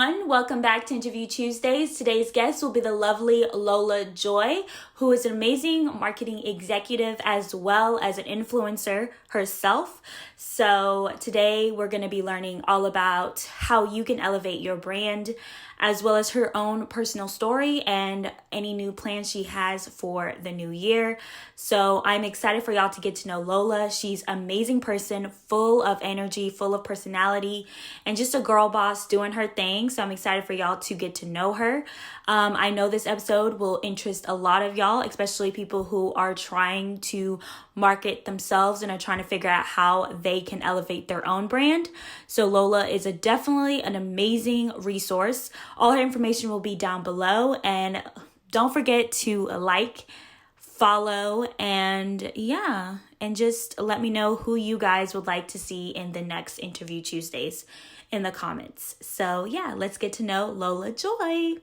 everyone. Welcome back to Interview Tuesdays. Today's guest will be the lovely Lola Joy, who is an amazing marketing executive as well as an influencer herself. So today we're going to be learning all about how you can elevate your brand, as well as her own personal story and any new plans she has for the new year. So I'm excited for y'all to get to know Lola. She's an amazing person, full of energy, full of personality, and just a girl boss doing her thing. So I'm excited for y'all to get to know her. I know this episode will interest a lot of y'all, especially people who are trying to market themselves and are trying to figure out how they can elevate their own brand. So Lola is definitely an amazing resource. All her information will be down below, and don't forget to like, follow, and just let me know who you guys would like to see in the next Interview Tuesdays in the comments. So let's get to know Lola Joy.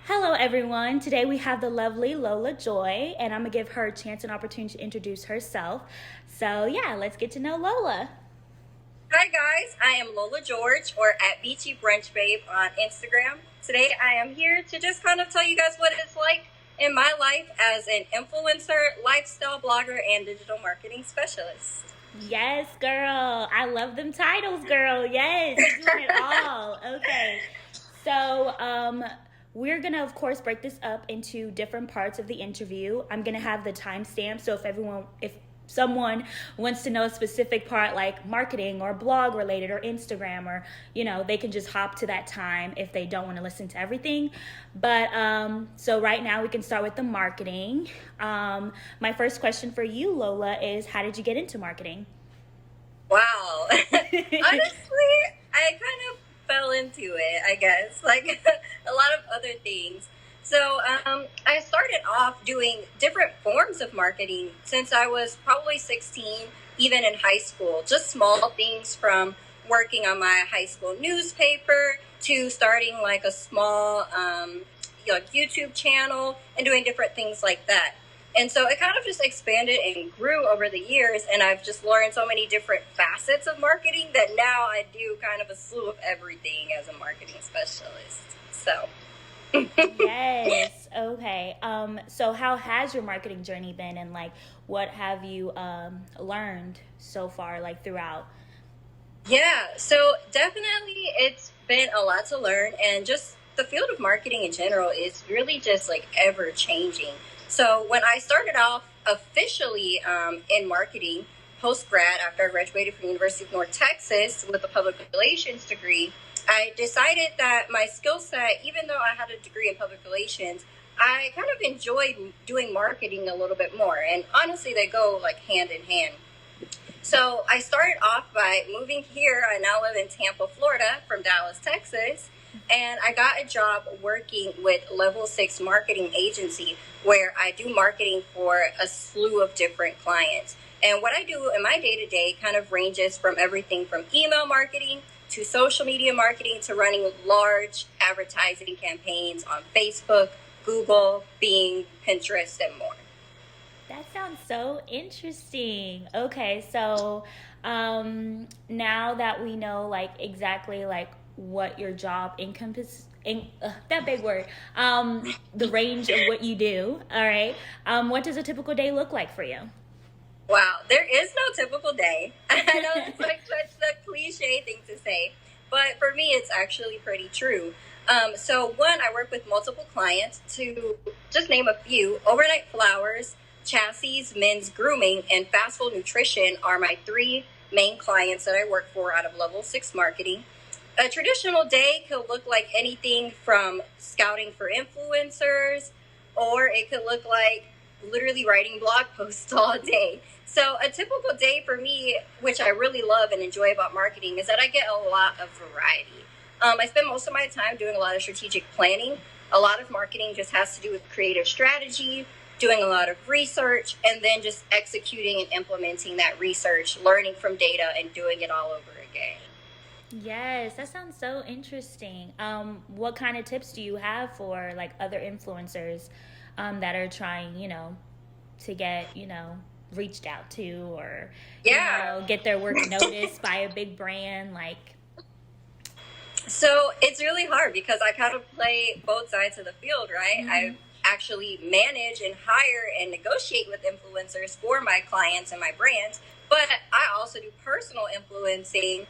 Hello everyone. Today we have the lovely Lola Joy, and I'm gonna give her a chance and opportunity to introduce herself. So let's get to know Lola. Hi guys, I am Lola George, or at Beachy Brunch Babe on Instagram. Today I am here to just kind of tell you guys what it's like in my life as an influencer, lifestyle blogger, and digital marketing specialist. Yes, girl. I love them titles, girl. Yes, you're doing it all. Okay. So, we're going to, of course, break this up into different parts of the interview. I'm going to have the timestamp. So if someone wants to know a specific part like marketing or blog related or Instagram, or, they can just hop to that time if they don't want to listen to everything. But so right now we can start with the marketing. My first question for you, Lola, is how did you get into marketing? Wow. Honestly, I kind of fell into it, I guess, like a lot of other things. So I started off doing different forms of marketing since I was probably 16, even in high school. Just small things from working on my high school newspaper to starting like a small YouTube channel and doing different things like that. And so it kind of just expanded and grew over the years, and I've just learned so many different facets of marketing that now I do kind of a slew of everything as a marketing specialist. So... Yes. Okay. So how has your marketing journey been, and like what have you learned so far, like throughout? Yeah, so definitely it's been a lot to learn, and just the field of marketing in general is really just like ever changing. So when I started off officially in marketing post-grad, after I graduated from the University of North Texas with a public relations degree, I decided that my skill set, even though I had a degree in public relations, I kind of enjoyed doing marketing a little bit more. And honestly, they go like hand in hand. So I started off by moving here. I now live in Tampa, Florida, from Dallas, Texas. And I got a job working with Level 6 Marketing Agency, where I do marketing for a slew of different clients. And what I do in my day-to-day kind of ranges from everything from email marketing to social media marketing to running large advertising campaigns on Facebook, Google, Bing, Pinterest, and more. That sounds so interesting. Okay, so now that we know like exactly like what your job encompasses, that big word, the range of what you do, all right, what does a typical day look like for you? Wow, there is no typical day. I know it's like such the cliche thing to say, but for me, it's actually pretty true. So one, I work with multiple clients. To just name a few: Overnight Flowers, Chassis, Men's Grooming, and Fast Food Nutrition are my three main clients that I work for out of Level 6 Marketing. A traditional day could look like anything from scouting for influencers, or it could look like literally writing blog posts all day. So a typical day for me, which I really love and enjoy about marketing, is that I get a lot of variety. I spend most of my time doing a lot of strategic planning. A lot of marketing just has to do with creative strategy, doing a lot of research, and then just executing and implementing that research, learning from data, and doing it all over again. Yes, that sounds so interesting. What kind of tips do you have for like other influencers that are trying, to get, reached out to, or get their work noticed by a big brand? Like, So it's really hard because I kind of play both sides of the field, right? I actually manage and hire and negotiate with influencers for my clients and my brands, but I also do personal influencing,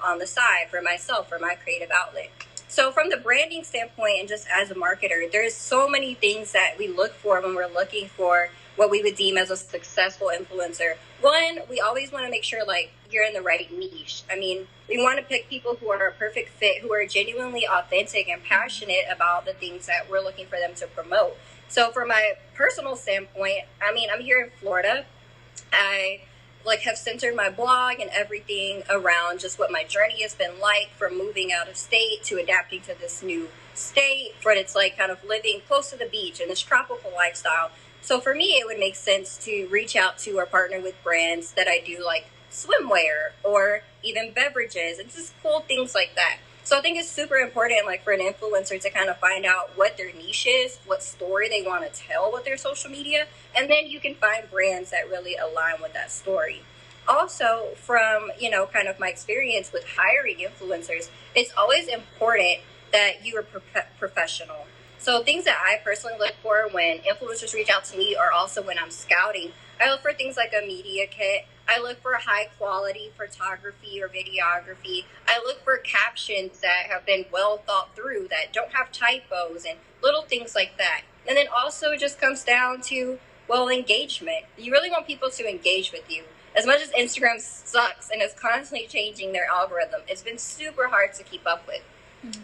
on the side for myself, for my creative outlet. So from the branding standpoint and just as a marketer, there's so many things that we look for when we're looking for what we would deem as a successful influencer. One, we always want to make sure like you're in the right niche. I mean, we want to pick people who are a perfect fit, who are genuinely authentic and passionate about the things that we're looking for them to promote. So from my personal standpoint, I mean, I'm here in Florida. I have centered my blog and everything around just what my journey has been like from moving out of state to adapting to this new state, for it's like kind of living close to the beach and this tropical lifestyle. So for me, it would make sense to reach out to or partner with brands that I do like swimwear or even beverages and just cool things like that. So I think it's super important like for an influencer to kind of find out what their niche is, what story they want to tell with their social media, and then you can find brands that really align with that story. Also, from, kind of my experience with hiring influencers, it's always important that you are professional. So things that I personally look for when influencers reach out to me or also when I'm scouting, I look for things like a media kit. I look for high quality photography or videography. I look for captions that have been well thought through, that don't have typos and little things like that. And then also it just comes down to, well, engagement. You really want people to engage with you. As much as Instagram sucks and is constantly changing their algorithm, it's been super hard to keep up with.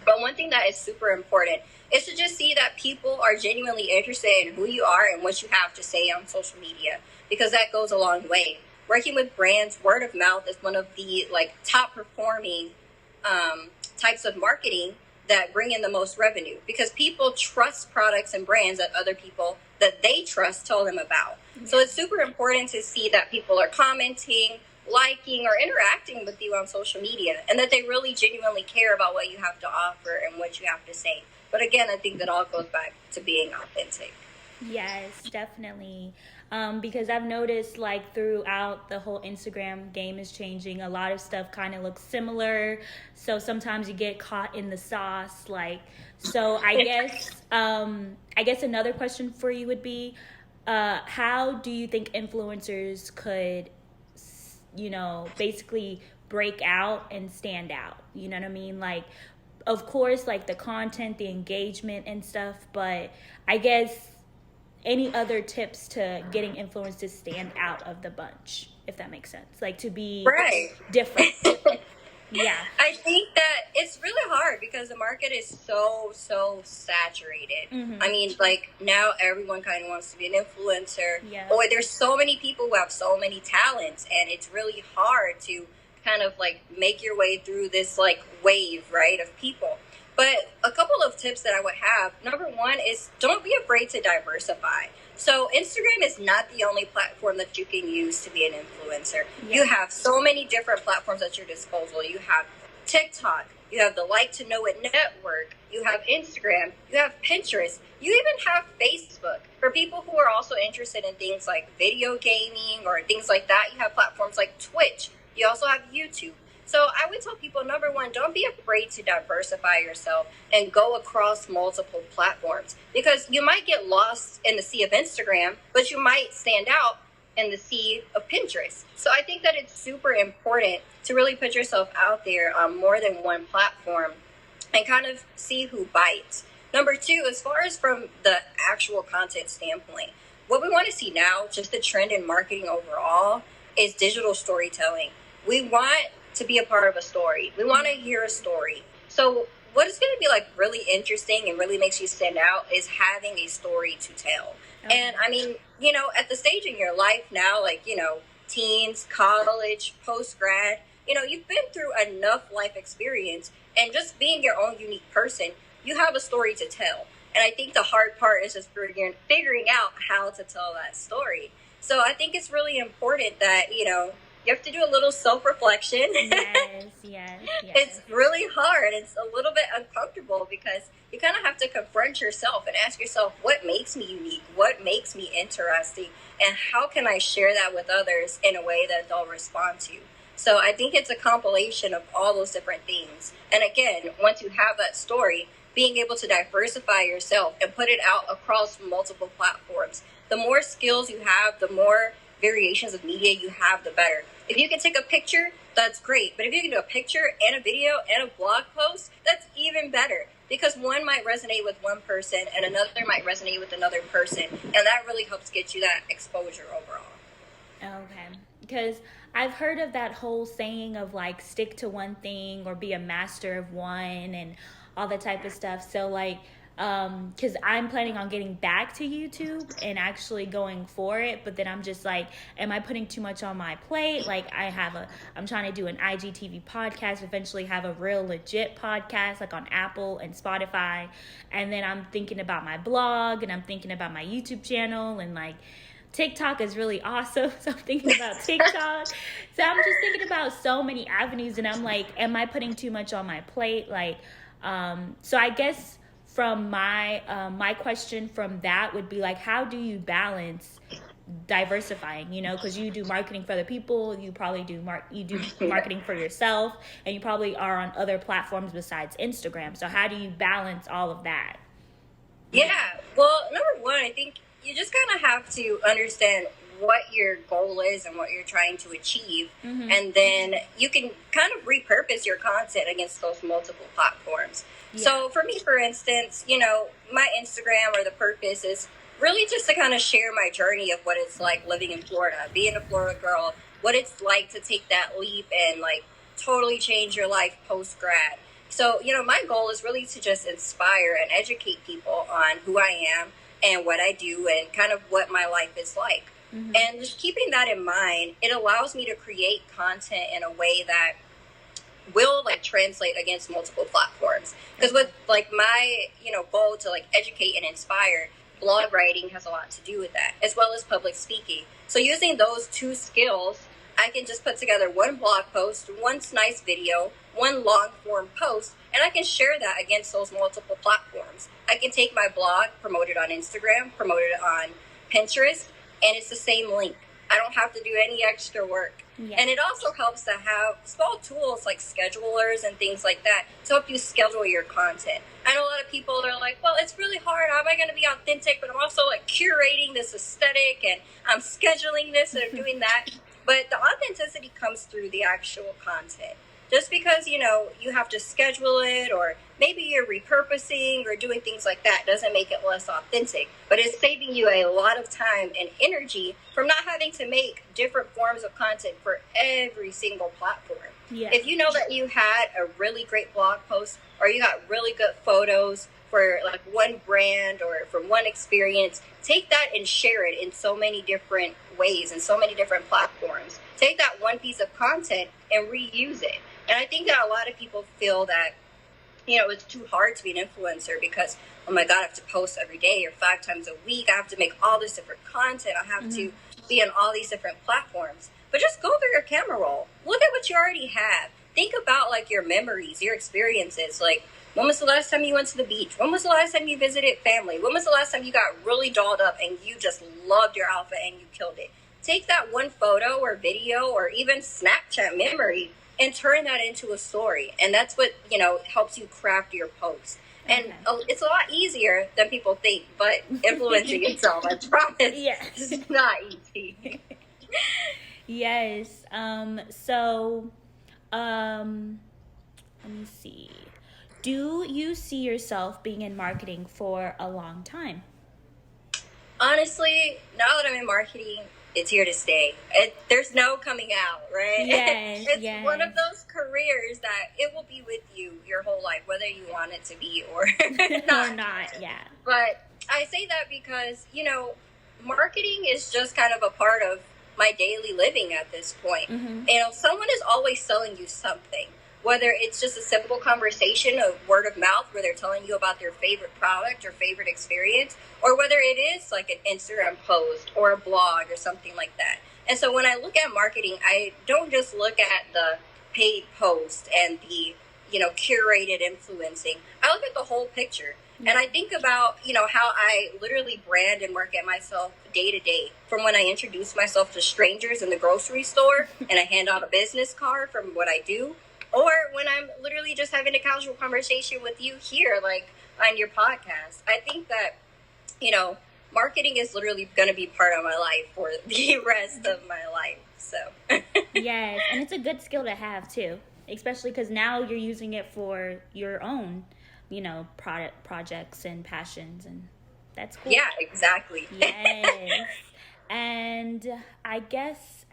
But one thing that is super important is to just see that people are genuinely interested in who you are and what you have to say on social media, because that goes a long way. Working with brands, word of mouth is one of the top performing types of marketing that bring in the most revenue, because people trust products and brands that other people that they trust tell them about. Yeah. So it's super important to see that people are commenting, liking, or interacting with you on social media, and that they really genuinely care about what you have to offer and what you have to say. But again, I think that all goes back to being authentic. Yes, definitely. Because I've noticed throughout the whole Instagram game is changing. A lot of stuff kind of looks similar. So sometimes you get caught in the sauce. So I guess another question for you would be, how do you think influencers could, basically break out and stand out? You know what I mean? Of course, the content, the engagement and stuff, but I guess any other tips to getting influencers to stand out of the bunch, if that makes sense, to be different. Yeah, I think that it's really hard because the market is so saturated. I mean, now everyone kind of wants to be an influencer. Yeah. Or there's so many people who have so many talents, and it's really hard to kind of make your way through this wave, right, of people. But a couple of tips that I would have, number one is don't be afraid to diversify. So Instagram is not the only platform that you can use to be an influencer. Yeah. You have so many different platforms at your disposal. You have TikTok, you have the Like to Know It network, you have Instagram, you have Pinterest, you even have Facebook. For people who are also interested in things like video gaming or things like that, you have platforms like Twitch. You also have YouTube. So I would tell people, number one, don't be afraid to diversify yourself and go across multiple platforms, because you might get lost in the sea of Instagram, but you might stand out in the sea of Pinterest. So I think that it's super important to really put yourself out there on more than one platform and kind of see who bites. Number two, as far as from the actual content standpoint, what we want to see now, just the trend in marketing overall, is digital storytelling. We want to be a part of a story. We want to hear a story. So what is going to be really interesting and really makes you stand out is having a story to tell. Okay. And I mean, at the stage in your life now, teens, college, post-grad, you've been through enough life experience, and just being your own unique person, you have a story to tell. And I think the hard part is just figuring out how to tell that story. So I think it's really important that, you have to do a little self-reflection. Yes. It's really hard. It's a little bit uncomfortable because you kind of have to confront yourself and ask yourself, what makes me unique? What makes me interesting? And how can I share that with others in a way that they'll respond to? So I think it's a compilation of all those different things. And again, once you have that story, being able to diversify yourself and put it out across multiple platforms. The more skills you have, the more variations of media you have, the better. If you can take a picture, that's great. But if you can do a picture and a video and a blog post, that's even better, because one might resonate with one person and another might resonate with another person. And that really helps get you that exposure overall. Okay. Because I've heard of that whole saying of like stick to one thing or be a master of one and all that type of stuff. So like, because I'm planning on getting back to YouTube and actually going for it, but then I'm just like, am I putting too much on my plate? Like I'm trying to do an IGTV podcast, eventually have a real legit podcast like on Apple and Spotify. And then I'm thinking about my blog and I'm thinking about my YouTube channel, and like TikTok is really awesome. So I'm thinking about TikTok. So I'm just thinking about so many avenues, and I'm like, am I putting too much on my plate? Like, so I guess from my question from that would be like, how do you balance diversifying? You know, because you do marketing for other people, you probably do marketing for yourself, and you probably are on other platforms besides Instagram. So how do you balance all of that? Yeah, well, number one, I think you just kind of have to understand what your goal is and what you're trying to achieve. And then you can kind of repurpose your content against those multiple platforms. Yeah. So for me, for instance, you know, my Instagram, or the purpose is really just to kind of share my journey of what it's like living in Florida, being a Florida girl, what it's like to take that leap and like totally change your life post-grad. So, you know, my goal is really to just inspire and educate people on who I am and what I do and kind of what my life is like. And just keeping that in mind, it allows me to create content in a way that will like translate against multiple platforms. Because with like my, you know, goal to like educate and inspire, blog writing has a lot to do with that, as well as public speaking. So using those two skills, I can just put together one blog post, one nice video, one long form post, and I can share that against those multiple platforms. I can take my blog, promote it on Instagram, promote it on Pinterest, and it's the same link. I don't have to do any extra work. Yeah. And it also helps to have small tools like schedulers and things like that to help you schedule your content. I know a lot of people are like, well, it's really hard. How am I going to be authentic? But I'm also like curating this aesthetic and I'm scheduling this and I'm doing that. But the authenticity comes through the actual content. Just because, you know, you have to schedule it, or maybe you're repurposing or doing things like that, doesn't make it less authentic. But it's saving you a lot of time and energy from not having to make different forms of content for every single platform. Yeah. If you know that you had a really great blog post, or you got really good photos for like one brand or from one experience, take that and share it in so many different ways and so many different platforms. Take that one piece of content and reuse it. And I think that a lot of people feel that, you know, it's too hard to be an influencer because, oh my God, I have to post every day or 5 times a week. I have to make all this different content. I have to be on all these different platforms. But just go through your camera roll. Look at what you already have. Think about like your memories, your experiences. Like, when was the last time you went to the beach? When was the last time you visited family? When was the last time you got really dolled up and you just loved your outfit and you killed it? Take that one photo or video or even Snapchat memory and turn that into a story. And that's what, you know, helps you craft your post. And it's a lot easier than people think, but influencing itself, I promise, is not easy. Yes. So, let me see. Do you see yourself being in marketing for a long time? Honestly, now that I'm in marketing, it's here to stay. There's no coming out, right? Yes, it's one of those careers that it will be with you your whole life, whether you want it to be or not. Or not, yeah. But I say that because, you know, marketing is just kind of a part of my daily living at this point. You know, someone is always selling you something. Whether it's just a simple conversation of word of mouth where they're telling you about their favorite product or favorite experience, or whether it is like an Instagram post or a blog or something like that. And so when I look at marketing, I don't just look at the paid post and the, you know, curated influencing. I I look at the whole picture. And I think about, how I literally brand and market myself day to day. From when I introduce myself to strangers in the grocery store and I hand out a business card from what I do, or when I'm literally just having a casual conversation with you here, like on your podcast. I think that, marketing is literally going to be part of my life for the rest of my life. So, Yes, and it's a good skill to have too, especially because now you're using it for your own, product projects and passions, and that's cool. Yeah, exactly. Yes. And I guess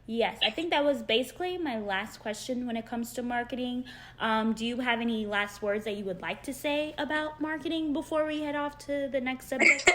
yes, I think that was basically my last question when it comes to marketing. Do you have any last words that you would like to say about marketing before we head off to the next subject?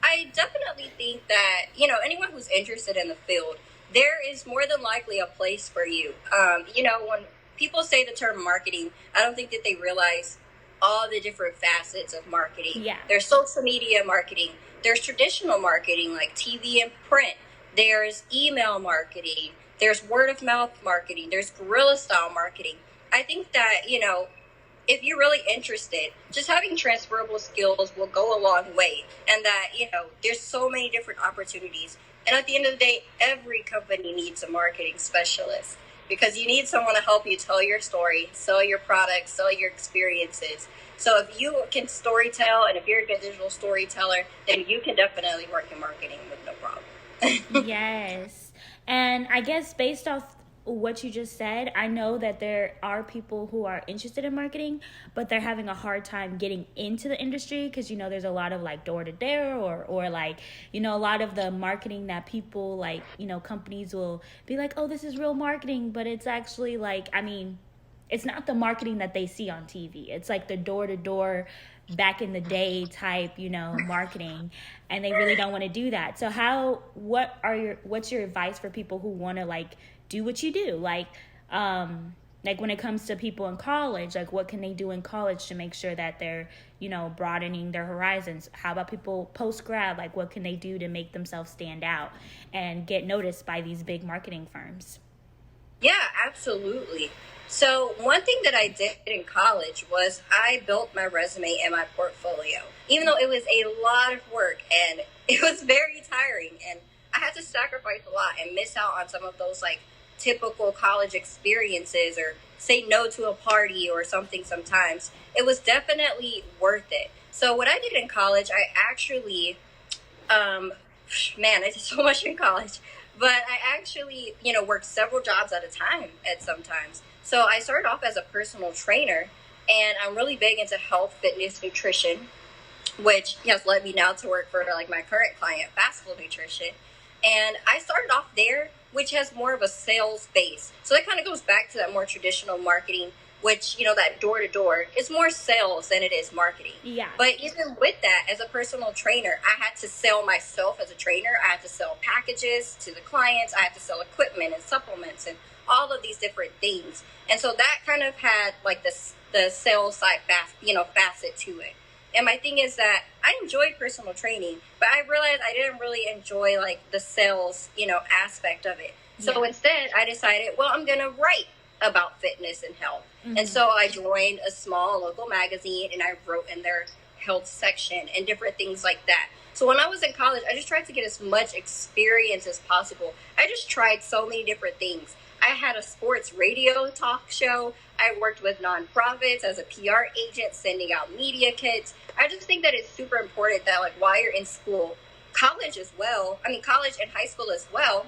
I definitely think that, anyone who's interested in the field, there is more than likely a place for you. When people say the term marketing, I don't think that they realize all the different facets of marketing. Yeah. There's social media marketing. There's traditional marketing like TV and print. There's email marketing. There's word of mouth marketing. There's guerrilla style marketing. I think that, if you're really interested, just having transferable skills will go a long way. And that, there's so many different opportunities. And at the end of the day, every company needs a marketing specialist because you need someone to help you tell your story, sell your products, sell your experiences. So if you can storytell and if you're a good digital storyteller, then you can definitely work in marketing with no problem. Yes. And I guess based off what you just said, I know that there are people who are interested in marketing, but they're having a hard time getting into the industry because, there's a lot of like door to door or like, a lot of the marketing that people like, companies will be like, oh, this is real marketing, but it's actually like, it's not the marketing that they see on TV. It's like the door to door back in the day type, marketing, and they really don't want to do that. So what's your advice for people who want to like do what you do? Like when it comes to people in college, like what can they do in college to make sure that they're, broadening their horizons? How about people post grad? Like what can they do to make themselves stand out and get noticed by these big marketing firms? Yeah, absolutely. So one thing that I did in college was I built my resume and my portfolio, even though it was a lot of work and it was very tiring and I had to sacrifice a lot and miss out on some of those like typical college experiences or say no to a party or something sometimes. It was definitely worth it. So what I did in college, I actually, I did so much in college, but I actually, worked several jobs at a time at sometimes. So I started off as a personal trainer and I'm really big into health, fitness, nutrition, which has led me now to work for like my current client, Fast Food Nutrition. And I started off there, which has more of a sales base. So that kind of goes back to that more traditional marketing, which, that door to door is more sales than it is marketing. Yeah. But even with that, as a personal trainer, I had to sell myself as a trainer. I had to sell packages to the clients. I had to sell equipment and supplements and all of these different things. And so that kind of had like the sales side facet to it. And my thing is that I enjoyed personal training, but I realized I didn't really enjoy like the sales, aspect of it. So instead I decided, well, I'm going to write about fitness and health. Mm-hmm. And so I joined a small local magazine and I wrote in their health section and different things like that. So when I was in college, I just tried to get as much experience as possible. I just tried so many different things. I had a sports radio talk show. I worked with nonprofits as a PR agent, sending out media kits. I just think that it's super important that like while you're in school, college and high school as well,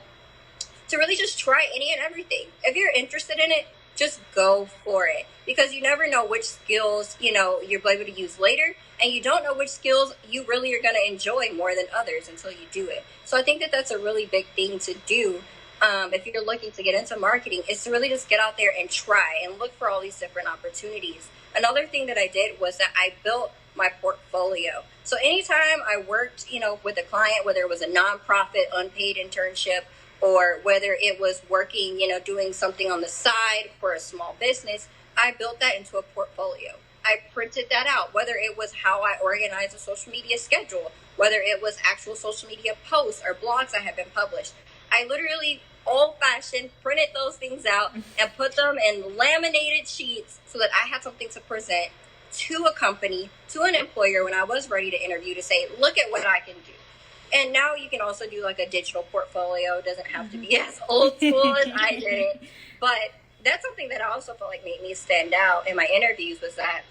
to really just try any and everything. If you're interested in it, just go for it because you never know which skills, you're able to use later. And you don't know which skills you really are going to enjoy more than others until you do it. So I think that that's a really big thing to do. If you're looking to get into marketing, is to really just get out there and try and look for all these different opportunities. Another thing that I did was that I built my portfolio. So anytime I worked, with a client, whether it was a nonprofit, unpaid internship, or whether it was working, doing something on the side for a small business, I built that into a portfolio. I printed that out, whether it was how I organized a social media schedule, whether it was actual social media posts or blogs that had been published. I literally old fashioned, printed those things out and put them in laminated sheets so that I had something to present to a company, to an employer when I was ready to interview, to say, look at what I can do. And now you can also do like a digital portfolio. It doesn't have to be as old school as I did it. But that's something that I also felt like made me stand out in my interviews, was that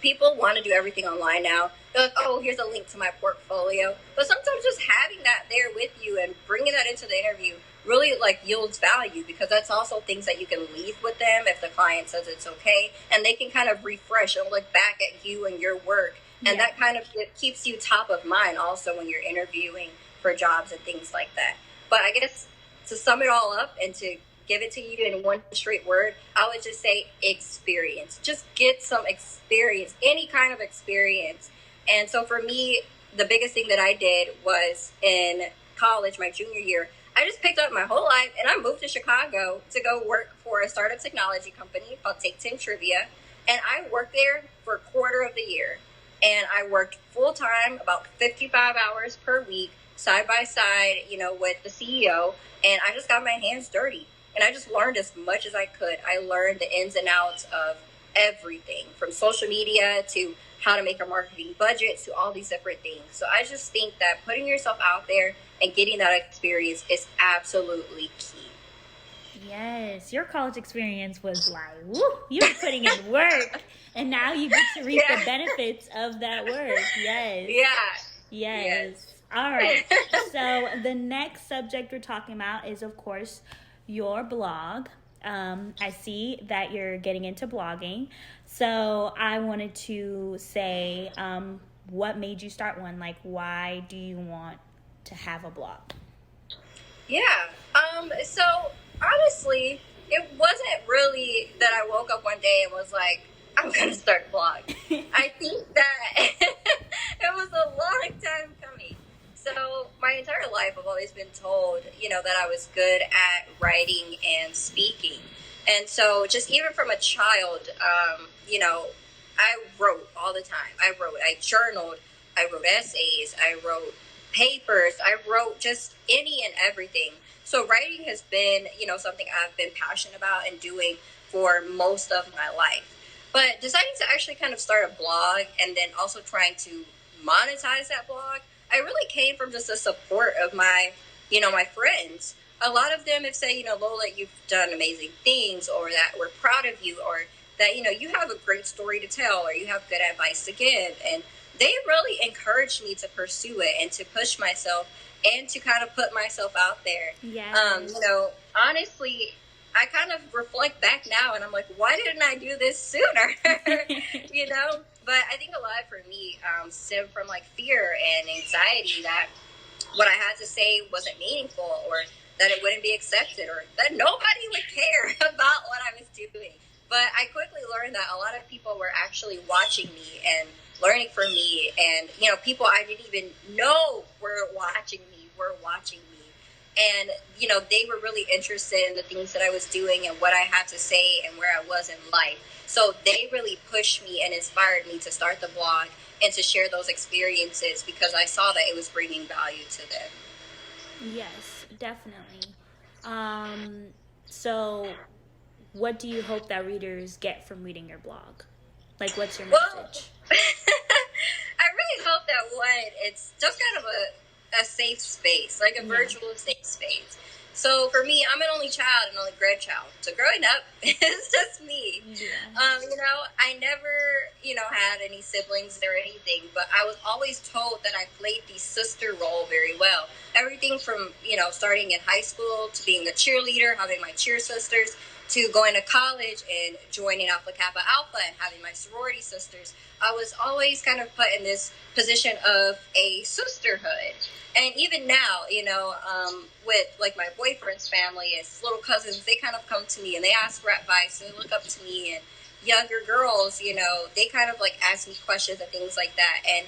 people want to do everything online now. They're like, oh, here's a link to my portfolio. But sometimes just having that there with you and bringing that into the interview really like yields value, because that's also things that you can leave with them if the client says it's okay, and they can kind of refresh and look back at you and your work. And that kind of keeps you top of mind also when you're interviewing for jobs and things like that. But I guess to sum it all up and to give it to you in one straight word, I would just say experience. Just get some experience, any kind of experience. And so for me, the biggest thing that I did was in college, my junior year, I just picked up my whole life and I moved to Chicago to go work for a startup technology company called Take 10 Trivia. And I worked there for a quarter of the year. And I worked full time, about 55 hours per week, side by side, with the CEO. And I just got my hands dirty. And I just learned as much as I could. I learned the ins and outs of everything, from social media to how to make a marketing budget to all these different things. So I just think that putting yourself out there and getting that experience is absolutely key. Yes, your college experience was like, woo, you were putting in work, and now you get to reap the benefits of that work. Yes. Yes. All right. So the next subject we're talking about is, of course, your blog. I see that you're getting into blogging. So I wanted to say, what made you start one? Like, why do you want to have a blog? Yeah. So honestly, it wasn't really that I woke up one day and was like, I'm going to start a blog. I think that it was a long time coming. So my entire life I've always been told, that I was good at writing and speaking. And so just even from a child, I wrote all the time. I journaled, I wrote essays, I wrote papers, I wrote just any and everything. So writing has been, something I've been passionate about and doing for most of my life. But deciding to actually kind of start a blog and then also trying to monetize that blog, I really came from just the support of my, my friends. A lot of them have said, Lola, you've done amazing things, or that we're proud of you, or that, you have a great story to tell, or you have good advice to give. And they really encouraged me to pursue it and to push myself and to kind of put myself out there. Yes. Honestly, I kind of reflect back now and I'm like, why didn't I do this sooner? But I think a lot for me stemmed from like fear and anxiety that what I had to say wasn't meaningful, or that it wouldn't be accepted, or that nobody would care about what I was doing. But I quickly learned that a lot of people were actually watching me and learning from me, and people I didn't even know were watching me. And they were really interested in the things that I was doing and what I had to say and where I was in life. So they really pushed me and inspired me to start the blog and to share those experiences, because I saw that it was bringing value to them. Yes, definitely. So what do you hope that readers get from reading your blog? Like, what's your message? I really hope that it's just kind of a safe space, like a virtual safe space. So for me, I'm an only child and only grandchild. So growing up, it's just me. Yeah. I never, had any siblings or anything, but I was always told that I played the sister role very well. Everything from, starting in high school to being a cheerleader, having my cheer sisters, to going to college and joining Alpha Kappa Alpha and having my sorority sisters. I was always kind of put in this position of a sisterhood. And even now, with like my boyfriend's family, his little cousins, they kind of come to me and they ask for advice and they look up to me. And younger girls, they kind of like ask me questions and things like that. And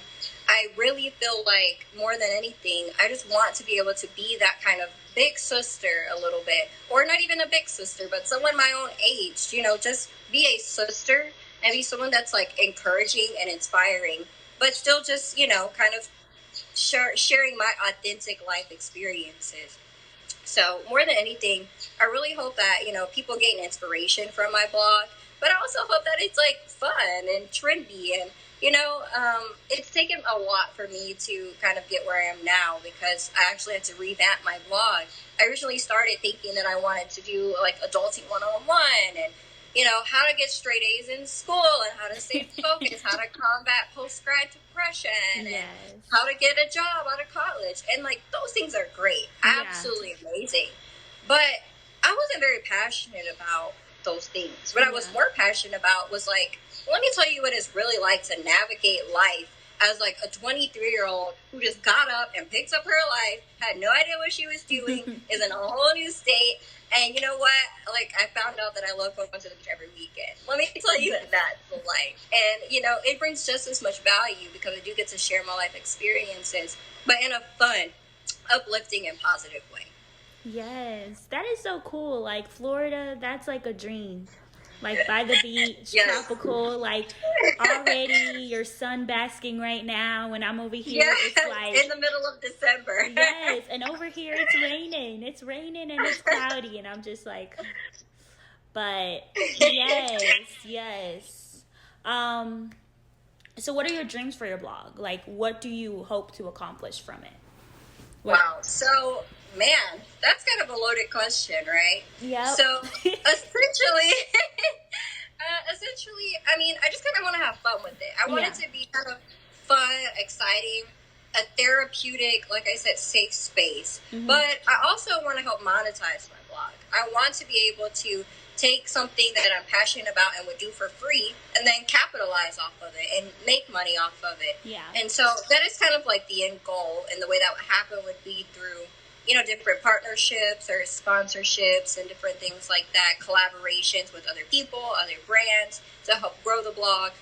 I really feel like more than anything, I just want to be able to be that kind of big sister a little bit, or not even a big sister, but someone my own age, just be a sister and be someone that's like encouraging and inspiring, but still just, kind of sharing my authentic life experiences. So more than anything, I really hope that, people gain inspiration from my blog, but I also hope that it's like fun and trendy. And, it's taken a lot for me to kind of get where I am now, because I actually had to revamp my blog. I originally started thinking that I wanted to do like adulting 101 and, how to get straight A's in school and how to stay focused, how to combat post-grad depression, Yes. and how to get a job out of college. And like those things are great, absolutely amazing. But I wasn't very passionate about those things. What I was more passionate about was like, let me tell you what it's really like to navigate life as like a 23-year-old who just got up and picked up her life, had no idea what she was doing, is in a whole new state. And you know what? Like, I found out that I love going to the beach every weekend. Let me tell you that that's the life. And, it brings just as much value because I do get to share my life experiences, but in a fun, uplifting, and positive way. Yes, that is so cool. Like Florida, that's like a dream. Like by the beach, tropical, like already you're sun basking right now, and I'm over here. Yes, it's like in the middle of December. Yes, and over here it's raining. It's raining and it's cloudy, and I'm just like, but yes. So what are your dreams for your blog? Like, what do you hope to accomplish from it? Wow. So, man, that's kind of a loaded question, right? Yeah. So, essentially, I mean, I just kind of want to have fun with it. I want it to be kind of fun, exciting, a therapeutic, like I said, safe space. Mm-hmm. But I also want to help monetize my blog. I want to be able to take something that I'm passionate about and would do for free and then capitalize off of it and make money off of it. Yeah. And so that is kind of like the end goal, and the way that would happen would be through, different partnerships or sponsorships and different things like that, collaborations with other people, other brands to help grow the blog.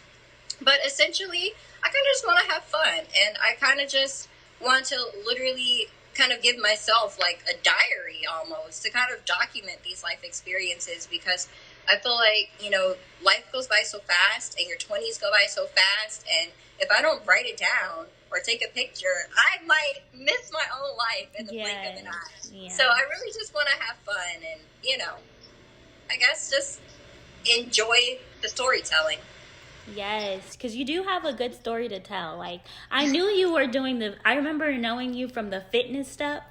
But essentially, I kind of just want to have fun, and I kind of just want to literally kind of give myself like a diary almost to kind of document these life experiences, because I feel like, life goes by so fast and your 20s go by so fast. And if I don't write it down or take a picture, I might miss my own life in the blink of an eye. Yeah. So I really just want to have fun and, I guess just enjoy the storytelling. Yes, because you do have a good story to tell. Like, I knew you were I remember knowing you from the fitness stuff.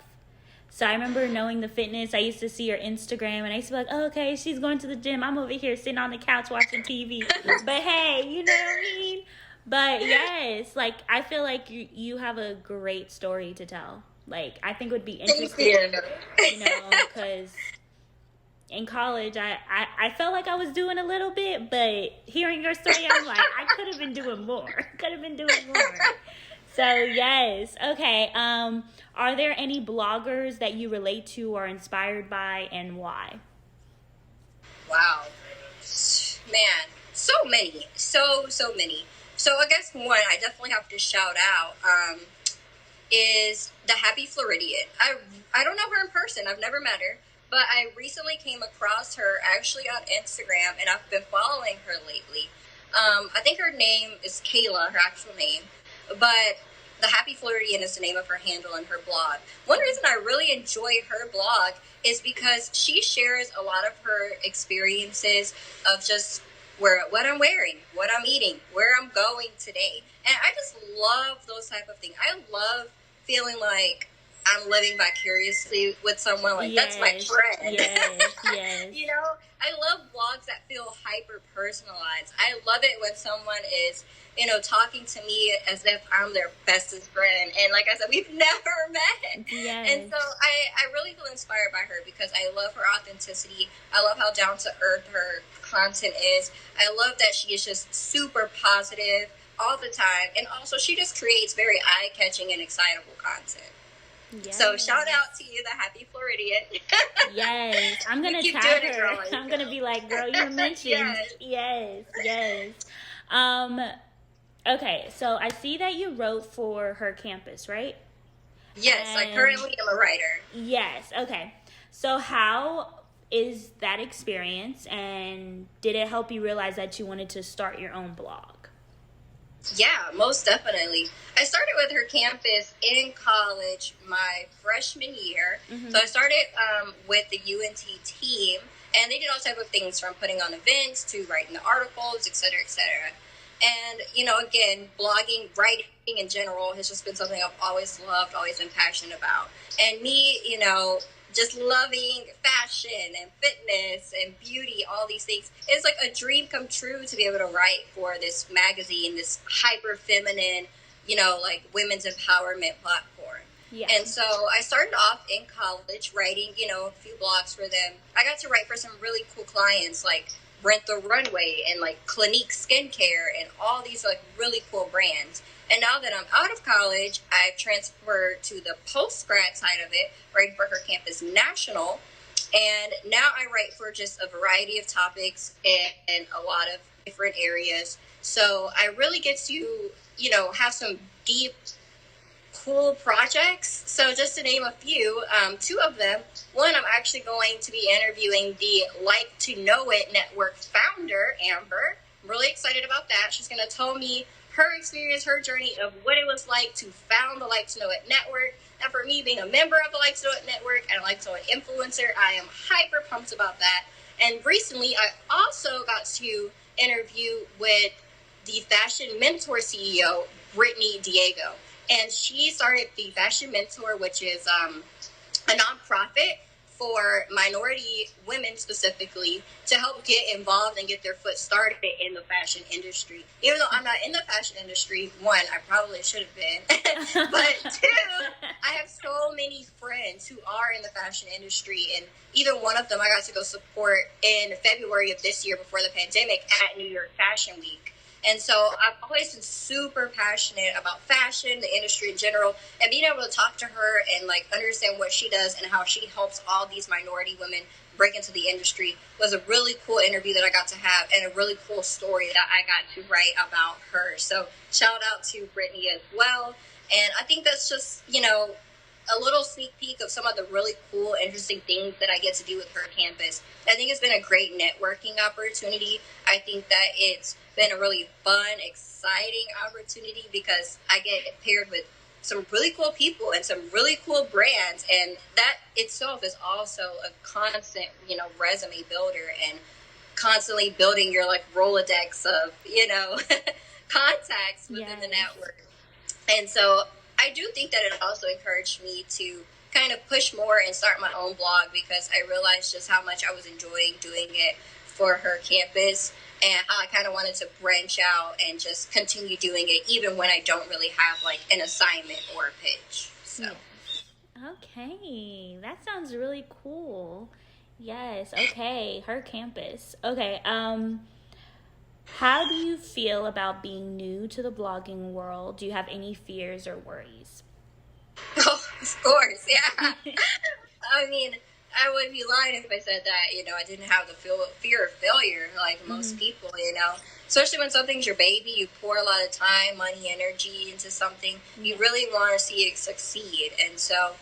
So I remember knowing the fitness. I used to see your Instagram, and I used to be like, oh, okay, she's going to the gym. I'm over here sitting on the couch watching TV. But hey, you know what I mean? But yes, like, I feel like you have a great story to tell. Like, I think it would be interesting, because in college, I felt like I was doing a little bit, but hearing your story, I'm like, I could have been doing more. So, yes. Okay. Are there any bloggers that you relate to or inspired by, and why? Wow. Man, so many. So many. So I guess one I definitely have to shout out is the Happy Floridian. I don't know her in person. I've never met her. But I recently came across her actually on Instagram, and I've been following her lately. I think her name is Kayla, her actual name. But the Happy Floridian is the name of her handle and her blog. One reason I really enjoy her blog is because she shares a lot of her experiences of just what I'm wearing, what I'm eating, where I'm going today. And I just love those type of things. I love feeling like I'm living vicariously with someone. Like, that's my friend. Yes. I love blogs that feel hyper personalized. I love it when someone is, talking to me as if I'm their bestest friend. And like I said, we've never met. Yes. And so I really feel inspired by her because I love her authenticity. I love how down to earth her content is. I love that she is just super positive all the time. And also she just creates very eye-catching and excitable content. Yes. So shout out to you, the Happy Floridian. Yes, I'm gonna tag her. I'm gonna be like, girl, you mentioned. Yes. Okay, so I see that you wrote for her campus, right? Yes, I currently am a writer. Yes. Okay. So how is that experience, and did it help you realize that you wanted to start your own blog? Yeah, most definitely. I started with her campus in college my freshman year. Mm-hmm. So I started with the UNT team, and they did all type of things from putting on events to writing the articles, et cetera, et cetera. And, again, blogging, writing in general has just been something I've always loved, always been passionate about. And me, just loving fashion and fitness and beauty, all these things. It's like a dream come true to be able to write for this magazine, this hyper feminine, like women's empowerment platform. Yeah. And so I started off in college writing, a few blogs for them. I got to write for some really cool clients like Rent the Runway and like Clinique Skincare and all these like really cool brands. And now that I'm out of college, I've transferred to the post-grad side of it, writing for Her Campus National. And now I write for just a variety of topics and a lot of different areas. So I really get to, have some deep, cool projects. So just to name a few, two of them. One, I'm actually going to be interviewing the Like to Know It Network founder, Amber. I'm really excited about that. She's going to tell me her experience, her journey of what it was like to found the Like to Know It Network. And for me, being a member of the Like to Know It Network and a Like to Know It influencer, I am hyper pumped about that. And recently, I also got to interview with the Fashion Mentor CEO, Brittany Diego. And she started the Fashion Mentor, which is a nonprofit for minority women specifically to help get involved and get their foot started in the fashion industry. Even though I'm not in the fashion industry, one, I probably should have been, but two, I have so many friends who are in the fashion industry, and even one of them I got to go support in February of this year before the pandemic at New York Fashion Week. And so I've always been super passionate about fashion, the industry in general, and being able to talk to her and like understand what she does and how she helps all these minority women break into the industry was a really cool interview that I got to have and a really cool story that I got to write about her. So shout out to Brittany as well. And I think that's just, a little sneak peek of some of the really cool, interesting things that I get to do with Her Campus. I think it's been a great networking opportunity. I think that it's been a really fun, exciting opportunity because I get paired with some really cool people and some really cool brands, and that itself is also a constant, resume builder and constantly building your like Rolodex of, contacts within the network. And so I do think that it also encouraged me to kind of push more and start my own blog because I realized just how much I was enjoying doing it for Her Campus and how I kind of wanted to branch out and just continue doing it even when I don't really have like an assignment or a pitch. So. Yeah. Okay, that sounds really cool. Yes. Okay, Her Campus. Okay. How do you feel about being new to the blogging world? Do you have any fears or worries? Oh, of course, yeah. I mean, I would be lying if I said that, I didn't have the fear of failure like most people, Especially when something's your baby, you pour a lot of time, money, energy into something. You really want to see it succeed. And so,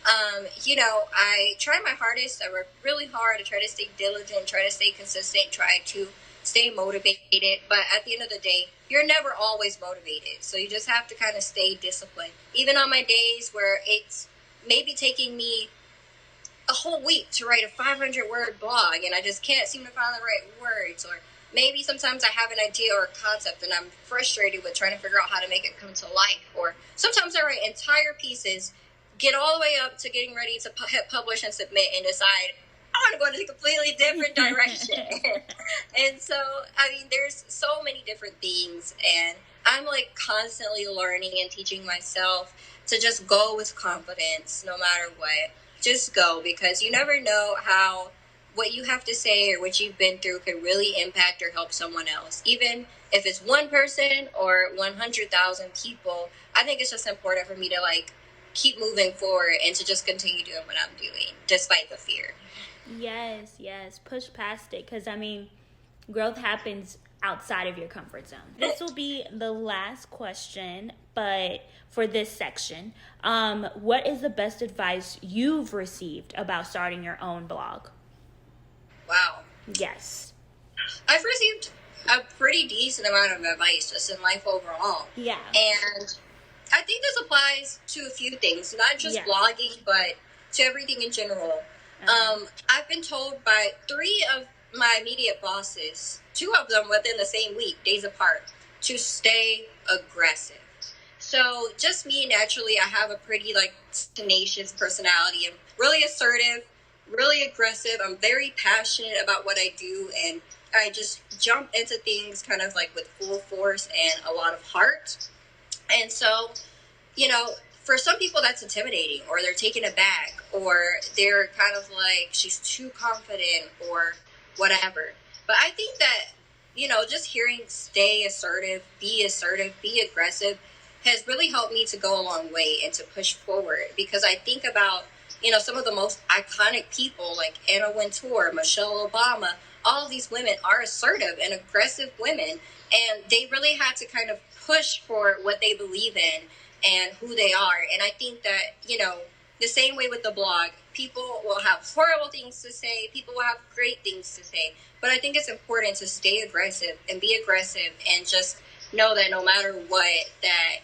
I try my hardest. I work really hard. I try to stay diligent, try to stay consistent, try to stay motivated. But at the end of the day, you're never always motivated. So you just have to kind of stay disciplined. Even on my days where it's maybe taking me a whole week to write a 500-word blog and I just can't seem to find the right words, or maybe sometimes I have an idea or a concept and I'm frustrated with trying to figure out how to make it come to life, or sometimes I write entire pieces, get all the way up to getting ready to hit publish and submit and decide I want to go in a completely different direction. And so, there's so many different things, and I'm like constantly learning and teaching myself to just go with confidence no matter what. Just go, because you never know how what you have to say or what you've been through could really impact or help someone else. Even if it's one person or 100,000 people, I think it's just important for me to like keep moving forward and to just continue doing what I'm doing despite the fear. Yes, push past it, because growth happens outside of your comfort zone. This will be the last question, but for this section, what is the best advice you've received about starting your own blog? Wow. Yes. I've received a pretty decent amount of advice just in life overall. Yeah. And I think this applies to a few things, not just blogging, but to everything in general. I've been told by 3 of my immediate bosses, 2 of them within the same week, days apart, to stay aggressive. So just me, naturally, I have a pretty tenacious personality. I'm really assertive, really aggressive. I'm very passionate about what I do, and I just jump into things kind of with full force and a lot of heart. And so, for some people that's intimidating, or they're taken aback, or they're kind of she's too confident or whatever. But I think that, just hearing stay assertive, be aggressive has really helped me to go a long way and to push forward, because I think about, some of the most iconic people like Anna Wintour, Michelle Obama. All of these women are assertive and aggressive women, and they really had to kind of push for what they believe in and who they are. And I think that, the same way with the blog, people will have horrible things to say, people will have great things to say, but I think it's important to stay aggressive and be aggressive, and just know that no matter what, that,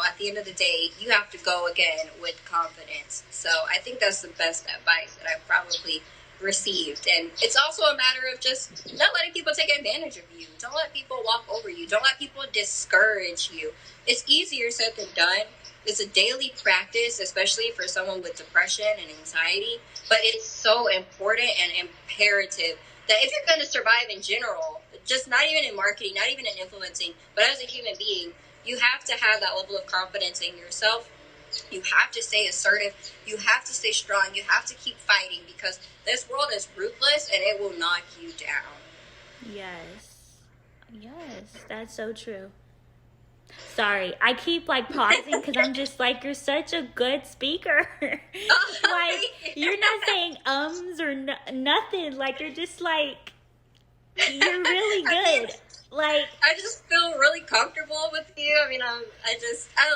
at the end of the day, you have to go again with confidence. So I think that's the best advice that I've probably received. And it's also a matter of just not letting people take advantage of you. Don't let people walk over you. Don't let people discourage you. It's easier said than done. It's a daily practice, especially for someone with depression and anxiety. But it's so important and imperative that if you're going to survive in general, just not even in marketing, not even in influencing, but as a human being, you have to have that level of confidence in yourself. You have to stay assertive. You have to stay strong. You have to keep fighting, because this world is ruthless and it will knock you down. Yes, that's so true. Sorry, I keep pausing because I'm just you're such a good speaker. You're not saying ums or nothing. You're just you're really good. I just feel really comfortable with you. I mean, I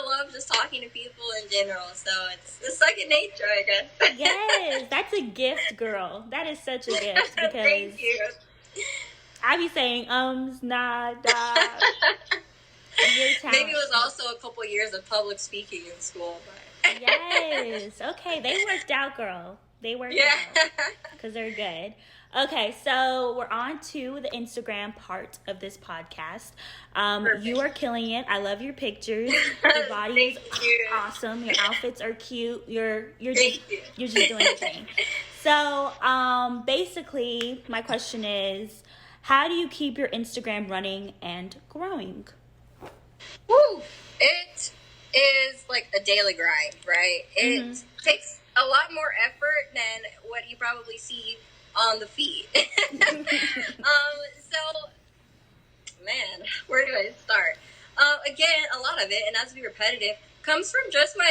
love just talking to people in general. So it's second nature, I guess. Yes, that's a gift, girl. That is such a gift, because Thank you. I be saying nah, da. Maybe it was also a couple years of public speaking in school. But. Yes. Okay, they worked out, girl. They worked out because they're good. Okay, so we're on to the Instagram part of this podcast. You are killing it. I love your pictures. Your body is awesome. Your outfits are cute. You're just doing your thing. So, basically, my question is, how do you keep your Instagram running and growing? Woo! It is a daily grind, right? It takes a lot more effort than what you probably see on the feed. So, man, where do I start? Again, a lot of it, and not to be repetitive, comes from just my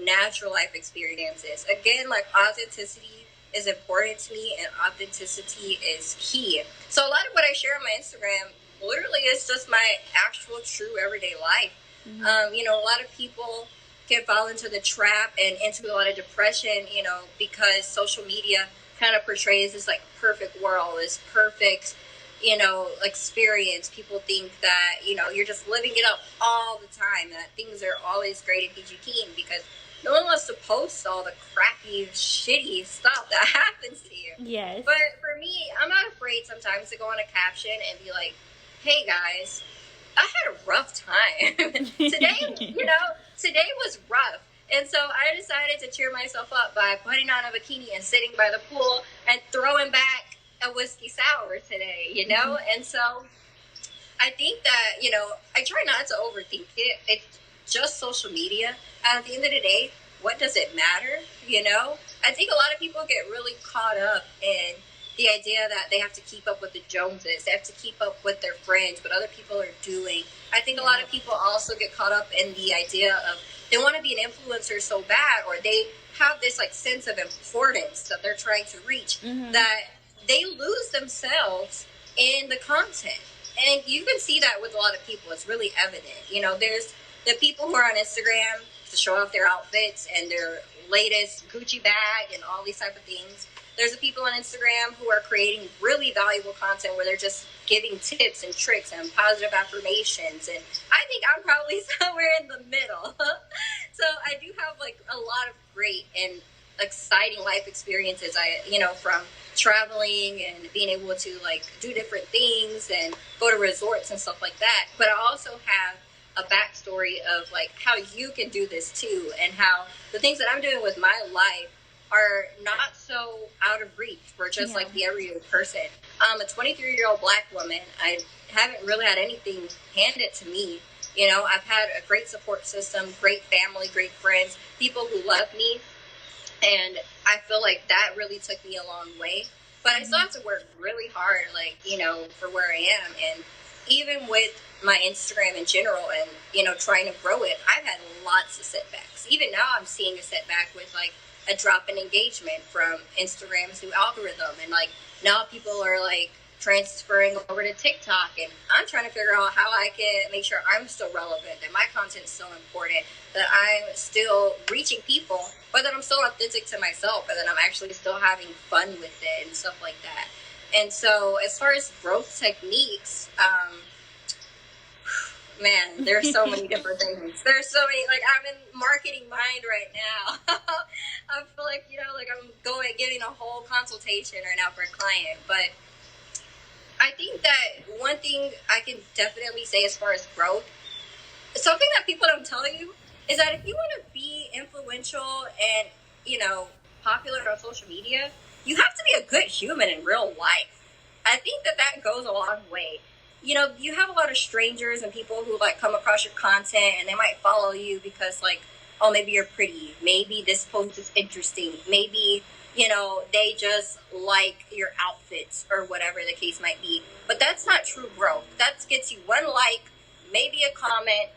natural life experiences. Again, authenticity is important to me, and authenticity is key. So a lot of what I share on my Instagram literally is just my actual true everyday life. A lot of people can fall into the trap and into a lot of depression, because social media kind of portrays this perfect world, this perfect, experience. People think that, you're just living it up all the time, that things are always great and peachy keen, because no one wants to post all the crappy, shitty stuff that happens to you. Yes. But for me, I'm not afraid sometimes to go on a caption and be like, hey guys, I had a rough time. Today was rough. And so I decided to cheer myself up by putting on a bikini and sitting by the pool and throwing back a whiskey sour today, And so I think that, I try not to overthink it. It's just social media. At the end of the day, what does it matter? I think a lot of people get really caught up in the idea that they have to keep up with the Joneses. They have to keep up with their friends, what other people are doing. I think a lot of people also get caught up in the idea of they want to be an influencer so bad, or they have this sense of importance that they're trying to reach, that they lose themselves in the content. And you can see that with a lot of people. It's really evident. There's the people who are on Instagram to show off their outfits and their latest Gucci bag and all these type of things. there's the people on Instagram who are creating really valuable content where they're just giving tips and tricks and positive affirmations. And I think I'm probably somewhere in the middle. So I do have like a lot of great and exciting life experiences. From traveling and being able to like do different things and go to resorts and stuff like that. But I also have a backstory of like how you can do this too, and how the things that I'm doing with my life are not so out of reach for just like the everyday person. I'm a 23-year-old Black woman. I haven't really had anything handed to me. I've had a great support system, great family, great friends, people who love me. And I feel like that really took me a long way. But I still have to work really hard, for where I am. And even with my Instagram in general and, trying to grow it, I've had lots of setbacks. Even now I'm seeing a setback with, like, a drop in engagement from Instagram's new algorithm. And, like, now people are, like, transferring over to TikTok. And I'm trying to figure out how I can make sure I'm still relevant, that my content is still important, that I'm still reaching people, but that I'm still authentic to myself, and that I'm actually still having fun with it and stuff like that. And so as far as growth techniques, man, there's so many different things. There's so many, like, I'm in marketing mind right now. I feel like, I'm giving a whole consultation right now for a client. But I think that one thing I can definitely say as far as growth, something that people don't tell you is that if you want to be influential and, popular on social media, you have to be a good human in real life. I think that goes a long way. You have a lot of strangers and people who like come across your content and they might follow you because like, oh, maybe you're pretty. Maybe this post is interesting. Maybe, they just like your outfits or whatever the case might be. But that's not true growth. That gets you one like, maybe a comment,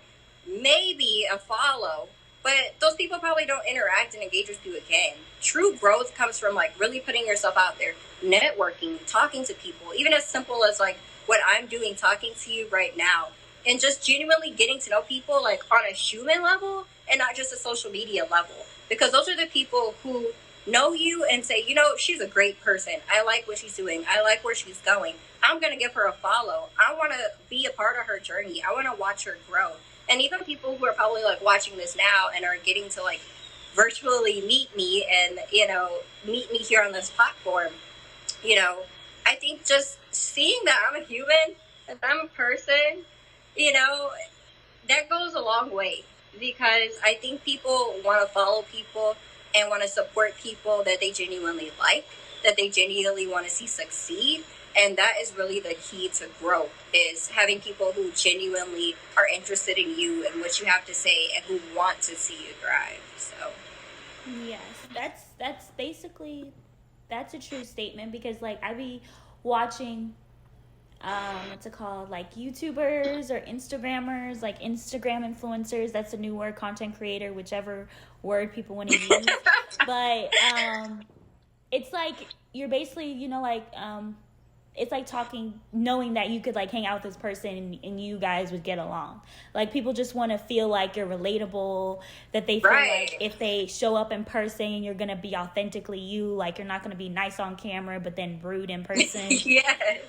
maybe a follow. But those people probably don't interact and engage with you again. True growth comes from like really putting yourself out there, networking, talking to people, even as simple as like what I'm doing, talking to you right now, and just genuinely getting to know people like on a human level and not just a social media level. Because those are the people who know you and say, she's a great person. I like what she's doing. I like where she's going. I'm going to give her a follow. I want to be a part of her journey. I want to watch her grow. And even people who are probably like watching this now and are getting to like virtually meet me and, meet me here on this platform, I think just seeing that I'm a human, that I'm a person, that goes a long way, because I think people want to follow people and want to support people that they genuinely like, that they genuinely want to see succeed. And that is really the key to growth, is having people who genuinely are interested in you and what you have to say and who want to see you thrive. So yes, that's basically, that's a true statement, because like I be watching what's it called, like YouTubers or Instagrammers, like Instagram influencers, that's a new word, content creator, whichever word people want to use. But it's like you're basically, it's like talking, knowing that you could like hang out with this person and you guys would get along. Like people just want to feel like you're relatable, that they feel like if they show up in person, you're going to be authentically you. Like you're not going to be nice on camera, but then rude in person. Yes.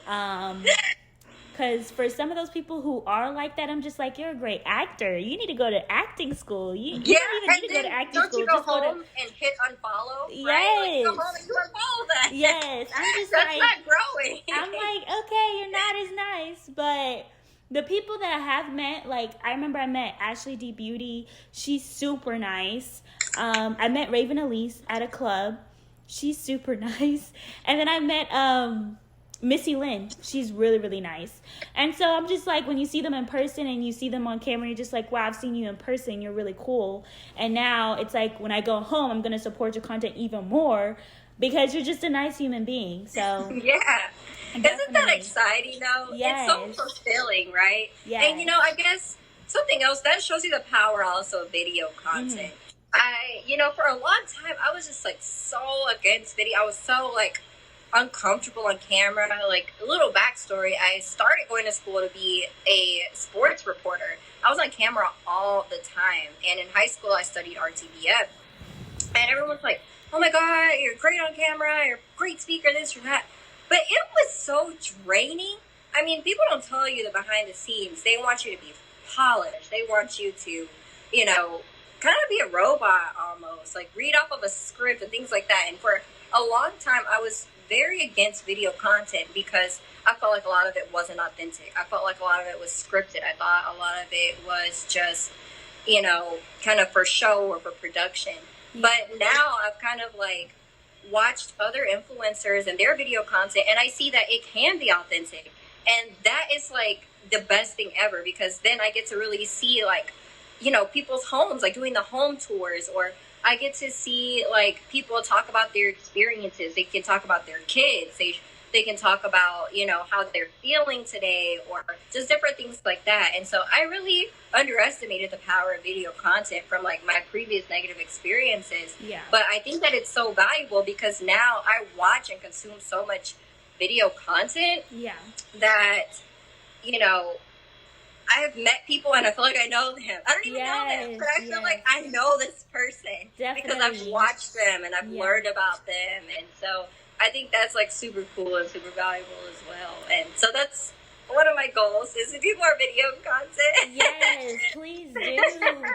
Because for some of those people who are like that, I'm just like, you're a great actor. You need to go to acting school. You don't even need to go to acting school. Don't you go home and hit unfollow? Yes. Right? Like, go home and you unfollow that. Yes. I'm just That's like, not growing. I'm like, okay, you're not as nice. But the people that I have met, like, I remember I met Ashley D. Beauty. She's super nice. I met Raven Elise at a club. She's super nice. And then I met Missy Lynn. She's really, really nice. And so I'm just like, when you see them in person and you see them on camera, you're just like, wow, I've seen you in person. You're really cool. And now it's like, when I go home, I'm going to support your content even more because you're just a nice human being. So yeah. Isn't that exciting though? Yes. It's so fulfilling, right? Yes. And I guess something else that shows you the power also of video content. For a long time, I was just like so against video. I was so like uncomfortable on camera. Like a little backstory, I started going to school to be a sports reporter. I was on camera all the time, and in high school I studied RTBF, and everyone was like, oh my God, you're great on camera, you're a great speaker, this or that. But it was so draining. I mean, people don't tell you the behind the scenes. They want you to be polished. They want you to, you know, kind of be a robot almost, like read off of a script and things like that. And for a long time, I was very against video content because I felt like a lot of it wasn't authentic. I felt like a lot of it was scripted. I thought a lot of it was just, you know, kind of for show or for production. But now I've kind of like watched other influencers and their video content, and I see that it can be authentic. And that is like the best thing ever, because then I get to really see like, you know, people's homes, like doing the home tours, or I get to see like people talk about their experiences. They can talk about their kids. They can talk about, you know, how they're feeling today, or just different things like that. And so I really underestimated the power of video content from like my previous negative experiences. Yeah. But I think that it's so valuable because now I watch and consume so much video content. Yeah. That, you know, I have met people and I feel like I know them. I don't even know them, but I feel like I know this person. Definitely. Because I've watched them and I've learned about them. And so I think that's like super cool and super valuable as well. And so that's one of my goals, is to do more video content. Yes, please do,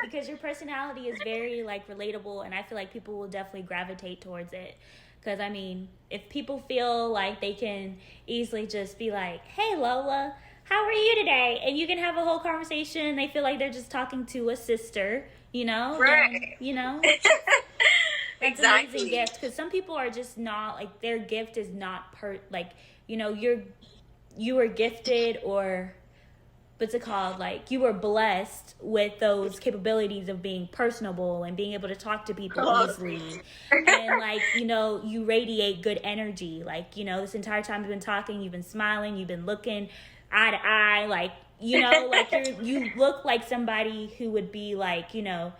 because your personality is very like relatable, and I feel like people will definitely gravitate towards it. Because I mean, if people feel like they can easily just be like, "Hey Lola, how are you today?" and you can have a whole conversation, they feel like they're just talking to a sister, you know? Right. And, you know? That's exactly. an amazing gift, because some people are just not like, their gift is not like, you know, you were gifted, or what's it called, like you were blessed with those capabilities of being personable and being able to talk to people easily, and like, you know, you radiate good energy. Like, you know, this entire time you've been talking, you've been smiling, you've been looking eye to eye, like, you know, like you look like somebody who would be like, you know,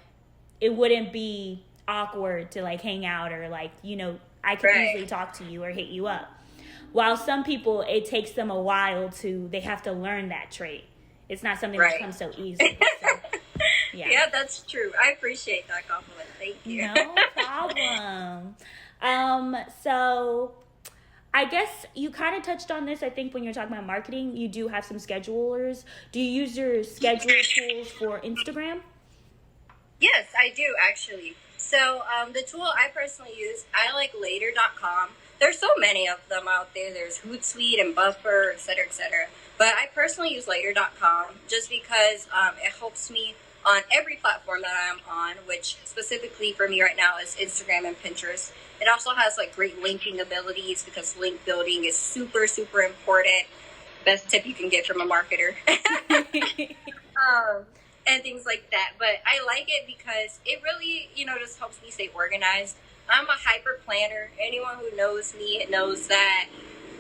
it wouldn't be awkward to like hang out, or like, you know, I could easily talk to you or hit you up. While some people, it takes them a while they have to learn that trait. It's not something that comes so easy. So, yeah, that's true. I appreciate that compliment. Thank you. No problem. So I guess you kind of touched on this, I think, when you're talking about marketing. You do have some schedulers. Do you use your scheduler tools for Instagram? Yes, I do, actually. So the tool I personally use, I like later.com. There's so many of them out there. There's Hootsuite and Buffer, et cetera, et cetera. But I personally use later.com just because it helps me on every platform that I'm on, which specifically for me right now is Instagram and Pinterest. It also has like great linking abilities, because link building is super, super important. Best tip you can get from a marketer. And things like that. But I like it because it really, you know, just helps me stay organized. I'm a hyper planner. Anyone who knows me knows that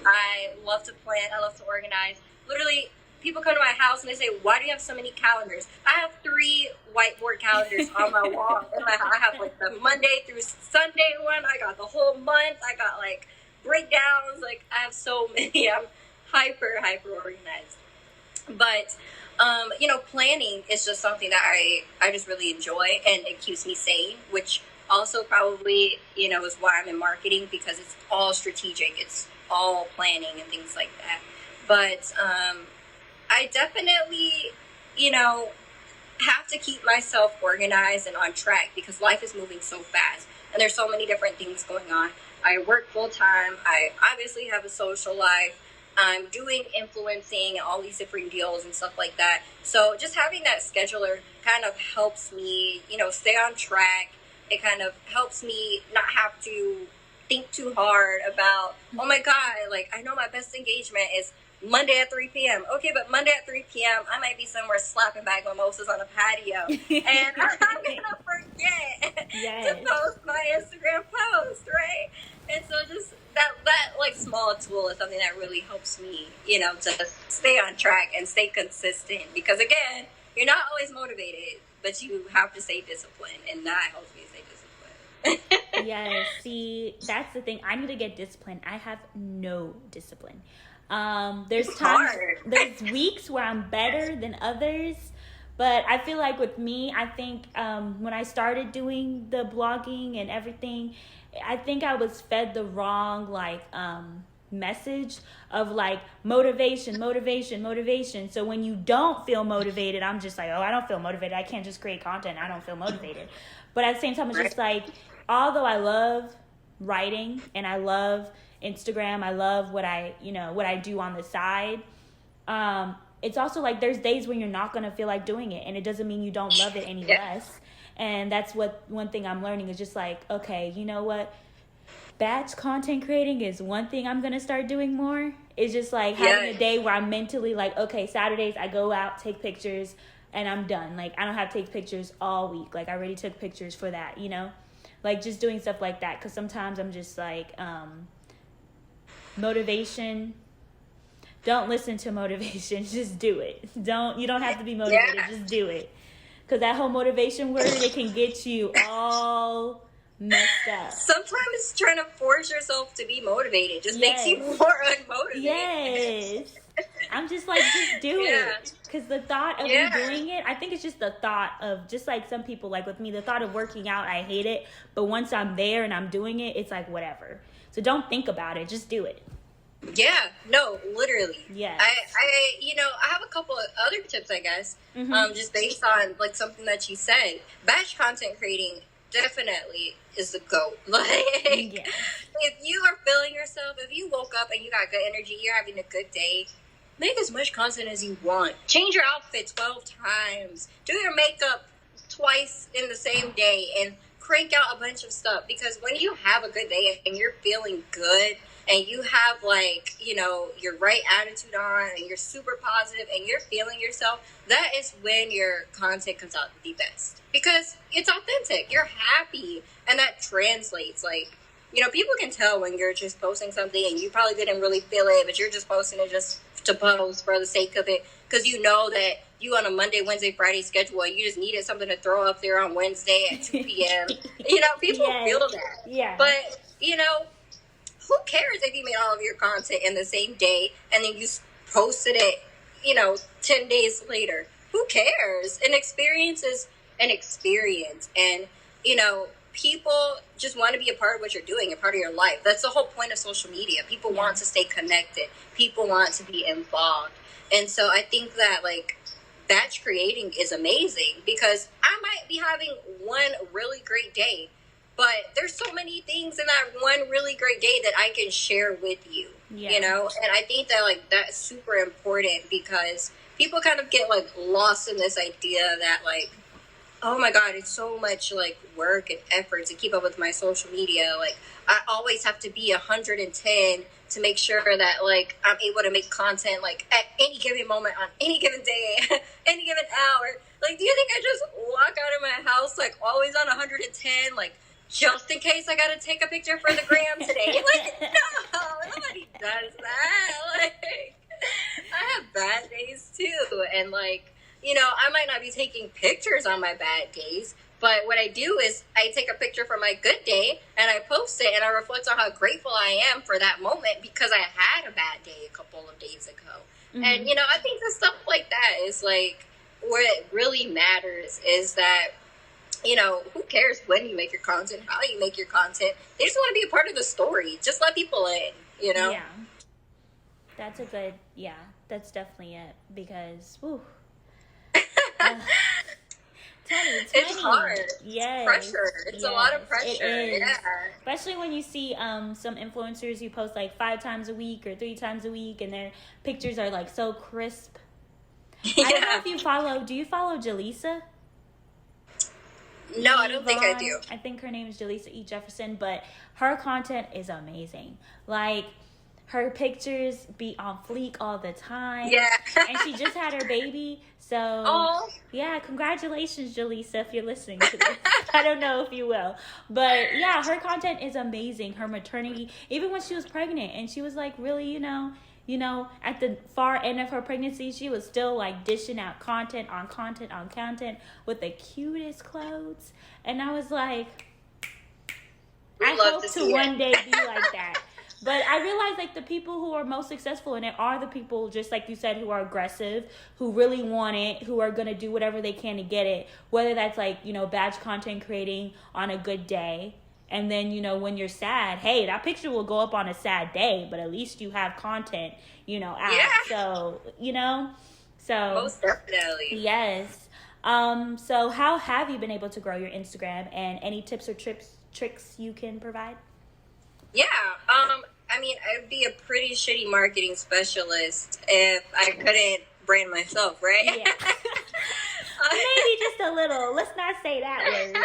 I love to plan. I love to organize. Literally, people come to my house and they say, "Why do you have so many calendars?" I have 3 whiteboard calendars on my wall in my house. I have like the Monday through Sunday one. I got the whole month. I got like breakdowns. Like, I have so many. I'm hyper organized. But you know, planning is just something that I just really enjoy, and it keeps me sane, which also probably, you know, is why I'm in marketing, because it's all strategic. It's all planning and things like that. But I definitely, you know, have to keep myself organized and on track, because life is moving so fast and there's so many different things going on. I work full time. I obviously have a social life. I'm doing influencing and all these different deals and stuff like that. So just having that scheduler kind of helps me, you know, stay on track. It kind of helps me not have to think too hard about, oh my God, like, I know my best engagement is Monday at 3 p.m. Okay, but Monday at 3 p.m., I might be somewhere slapping back mimosas on a patio. And I'm going to forget to post my Instagram post, right? And so just that like small tool is something that really helps me, you know, to stay on track and stay consistent. Because again, you're not always motivated, but you have to stay disciplined, and that helps me stay disciplined. Yes, see, that's the thing. I need to get disciplined. I have no discipline. There's times, there's weeks where I'm better than others, But I feel like with me, I think when I started doing the blogging and everything, I think I was fed the wrong message of like motivation. So when you don't feel motivated, I'm just like, oh, I don't feel motivated. I can't just create content. I don't feel motivated. But at the same time, it's just like, although I love writing and I love Instagram, I love what I do on the side. It's also like there's days when you're not going to feel like doing it, and it doesn't mean you don't love it any less. And that's one thing I'm learning is just like, okay, you know what? Batch content creating is one thing I'm going to start doing more. It's just like having a day where I'm mentally like, okay, Saturdays I go out, take pictures, and I'm done. Like, I don't have to take pictures all week. Like, I already took pictures for that, Like, just doing stuff like that. Because sometimes I'm just like, motivation. Don't listen to motivation. Just do it. You don't have to be motivated. Just do it. Because that whole motivation word, it can get you all messed up. Sometimes trying to force yourself to be motivated just makes you more unmotivated. Yes. I'm just like, just do it. Because the thought of me doing it, I think it's just the thought of, just like some people, like with me, the thought of working out, I hate it. But once I'm there and I'm doing it, it's like whatever. So don't think about it. Just do it. Yeah, no, literally. Yeah. I have a couple of other tips, I guess, just based on like something that you said. Batch content creating definitely is the GOAT. Like, if you are feeling yourself, if you woke up and you got good energy, you're having a good day, make as much content as you want. Change your outfit 12 times. Do your makeup twice in the same day and crank out a bunch of stuff. Because when you have a good day and you're feeling good, and you have like, your right attitude on, and you're super positive and you're feeling yourself, that is when your content comes out the best. Because it's authentic. You're happy. And that translates. Like, people can tell when you're just posting something and you probably didn't really feel it, but you're just posting it just to post for the sake of it. Because you know that you on a Monday, Wednesday, Friday schedule, and you just needed something to throw up there on Wednesday at 2 p.m. People feel that. Yeah. But, who cares if you made all of your content in the same day and then you posted it, 10 days later? Who cares? An experience is an experience. And, people just want to be a part of what you're doing, a part of your life. That's the whole point of social media. People want to stay connected. People want to be involved. And so I think that, like, batch creating is amazing because I might be having one really great day, but there's so many things in that one really great day that I can share with you, And I think that, like, that's super important because people kind of get, like, lost in this idea that, like, oh my God, it's so much, like, work and effort to keep up with my social media. Like, I always have to be 110 to make sure that, like, I'm able to make content, like, at any given moment, on any given day, any given hour. Like, do you think I just walk out of my house, like, always on 110, like, just in case I gotta take a picture for the gram today? Like, no, nobody does that. Like, I have bad days too, and, like, I might not be taking pictures on my bad days, but what I do is I take a picture for my good day and I post it and I reflect on how grateful I am for that moment because I had a bad day a couple of days ago. Mm-hmm. And, I think the stuff like that is, like, where it really matters is that, who cares when you make your content, how you make your content? They just want to be a part of the story. Just let people in, Yeah. That's that's definitely it because, whew. 2020. It's hard. Yes. Pressure. It's a lot of pressure. It is. Yeah. Especially when you see some influencers who post like 5 times a week or 3 times a week and their pictures are like so crisp. I don't know if you follow. Do you follow Jaleesa? No, I don't think I do. I think her name is Jaleesa E. Jefferson, but her content is amazing. Like, her pictures be on fleek all the time. Yeah. And she just had her baby. So, yeah, congratulations, Jaleesa, if you're listening to this. I don't know if you will. But, yeah, her content is amazing. Her maternity, even when she was pregnant, and she was, like, really, at the far end of her pregnancy, she was still, like, dishing out content on content on content with the cutest clothes. And I was like, I hope to one day be like that. But I realize like the people who are most successful in it are the people, just like you said, who are aggressive, who really want it, who are going to do whatever they can to get it, whether that's like, batch content creating on a good day. And then, when you're sad, hey, that picture will go up on a sad day, but at least you have content, out. Yeah. So, so Most definitely. yes. So how have you been able to grow your Instagram, and any tips or tricks you can provide? Yeah. I mean, I'd be a pretty shitty marketing specialist if I couldn't brand myself, right? Yeah. Maybe just a little. Let's not say that word.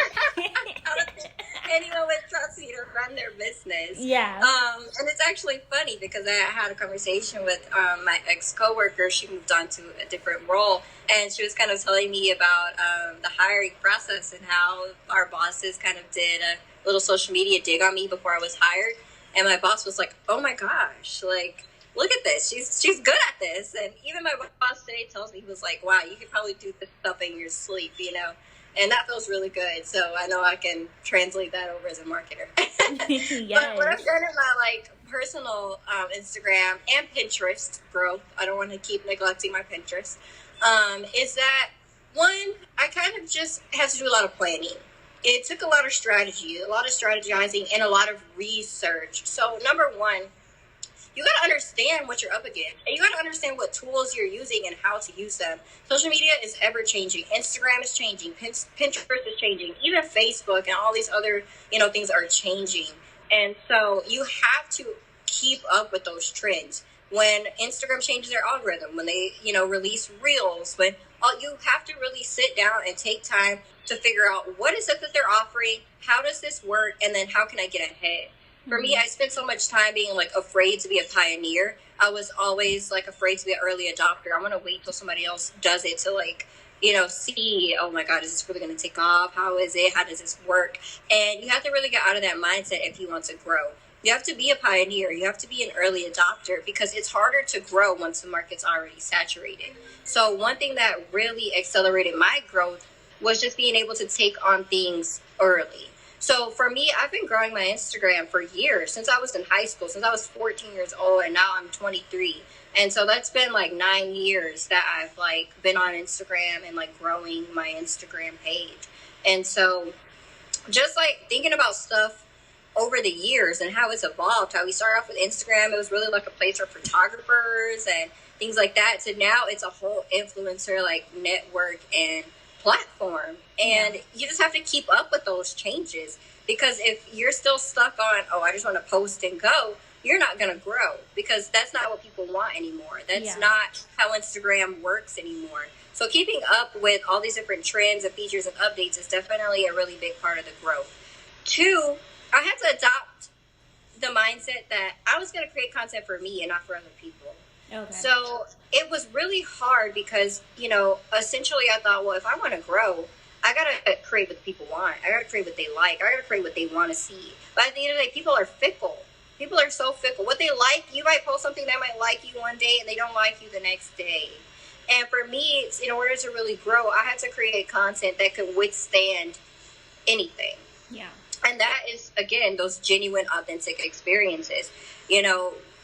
Anyone would trust me to run their business. Yeah. And it's actually funny because I had a conversation with my ex-coworker. She moved on to a different role, and she was kind of telling me about the hiring process and how our bosses kind of did a little social media dig on me before I was hired. And my boss was like, "Oh my gosh, like, look at this. She's good at this." And even my boss today tells me, he was like, "Wow, you could probably do this stuff in your sleep, And that feels really good. So I know I can translate that over as a marketer. Yes. But what I've done in my personal Instagram and Pinterest growth, I don't want to keep neglecting my Pinterest, is that one, I kind of just had to do a lot of planning. It took a lot of strategy, a lot of strategizing, and a lot of research. So number one, you got to understand what you're up against, and you got to understand what tools you're using and how to use them. Social media is ever changing. Instagram is changing. Pinterest is changing. Even Facebook and all these other, things are changing. And so you have to keep up with those trends. When Instagram changes their algorithm, when they, release reels, when you have to really sit down and take time to figure out what is it that they're offering, how does this work, and then how can I get ahead? For me, I spent so much time being afraid to be a pioneer. I was always afraid to be an early adopter. I'm going to wait till somebody else does it to see, oh my God, is this really going to take off? How is it? How does this work? And you have to really get out of that mindset if you want to grow. You have to be a pioneer. You have to be an early adopter because it's harder to grow once the market's already saturated. So one thing that really accelerated my growth was just being able to take on things early. So for me, I've been growing my Instagram for years, since I was in high school, since I was 14 years old, and now I'm 23. And so that's been 9 years that I've been on Instagram and growing my Instagram page. And so just thinking about stuff over the years and how it's evolved, how we started off with Instagram, it was really a place for photographers and things like that. So now it's a whole influencer network and platform, and you just have to keep up with those changes, because if you're still stuck on, oh, I just want to post and go, you're not going to grow, because that's not what people want anymore. That's not how Instagram works anymore. So keeping up with all these different trends and features and updates is definitely a really big part of the growth. Two, I had to adopt the mindset that I was going to create content for me and not for other people. Okay. So it was really hard because, essentially I thought, well, if I want to grow, I got to create what people want. I got to create what they like. I got to create what they want to see. But at the end of the day, people are fickle. People are so fickle. What they like, you might post something that might like you one day and they don't like you the next day. And for me, in order to really grow, I had to create content that could withstand anything. Yeah. And that is, again, those genuine, authentic experiences.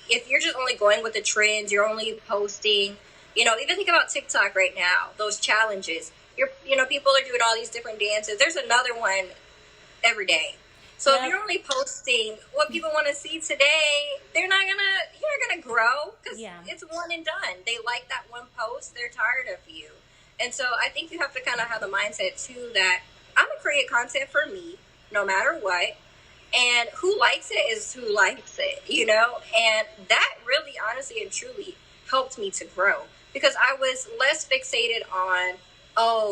If you're just only going with the trends, you're only posting, even think about TikTok right now, those challenges. People are doing all these different dances. There's another one every day. So if you're only posting what people want to see today, you're not gonna grow, because it's one and done. They like that one post, they're tired of you. And so I think you have to kind of have the mindset too that I'm gonna create content for me, no matter what. And who likes it is who likes it, And that really, honestly and truly helped me to grow, because I was less fixated on,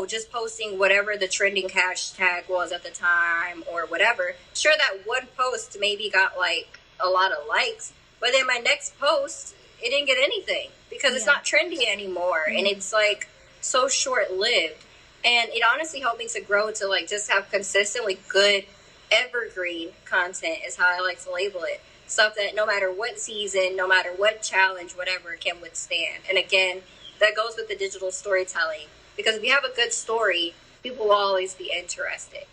just posting whatever the trending hashtag was at the time or whatever. Sure, that one post maybe got a lot of likes, but then my next post, it didn't get anything because it's not trendy anymore. Mm-hmm. And it's so short-lived. And it honestly helped me to grow to just have consistently good evergreen content is how I like to label it. Stuff that no matter what season, no matter what challenge, whatever, can withstand. And again, that goes with the digital storytelling. Because if you have a good story, people will always be interested.